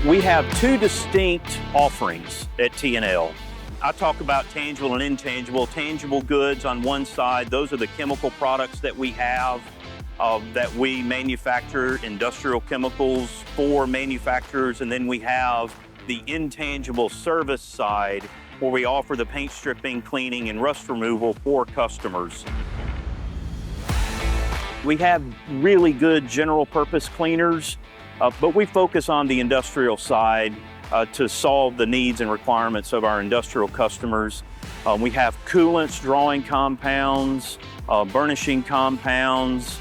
We have two distinct offerings at T&L. I talk about tangible and intangible. Tangible goods on one side, those are the chemical products that we have, that we manufacture, industrial chemicals for manufacturers, and then we have the intangible service side where we offer the paint stripping, cleaning, and rust removal for customers. We have really good general purpose cleaners, but we focus on the industrial side to solve the needs and requirements of our industrial customers. We have coolants, drawing compounds, burnishing compounds,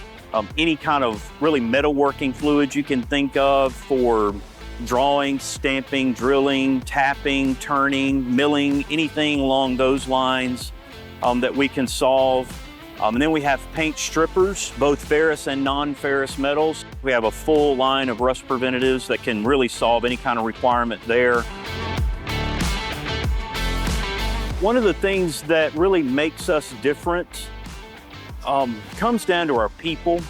any kind of really metalworking fluids you can think of for drawing, stamping, drilling, tapping, turning, milling, anything along those lines that we can solve. And then we have paint strippers, both ferrous and non-ferrous metals. We have a full line of rust preventatives that can really solve any kind of requirement there. One of the things that really makes us different comes down to our people.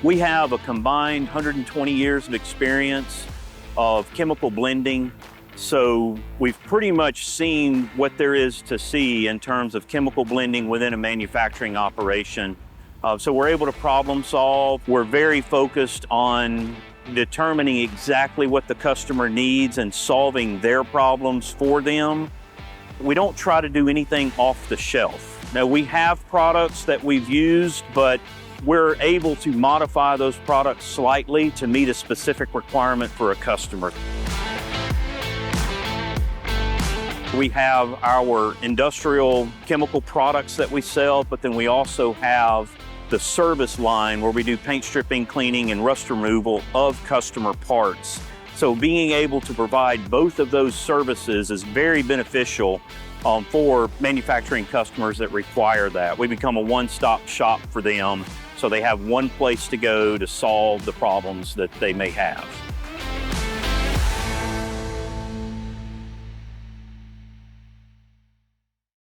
We have a combined 120 years of experience of chemical blending. So we've pretty much seen what there is to see in terms of chemical blending within a manufacturing operation. So we're able to problem solve. We're very focused on determining exactly what the customer needs and solving their problems for them. We don't try to do anything off the shelf. Now, we have products that we've used, but we're able to modify those products slightly to meet a specific requirement for a customer. We have our industrial chemical products that we sell, but then we also have the service line where we do paint stripping, cleaning, and rust removal of customer parts. So being able to provide both of those services is very beneficial for manufacturing customers that require that. We become a one-stop shop for them, so they have one place to go to solve the problems that they may have.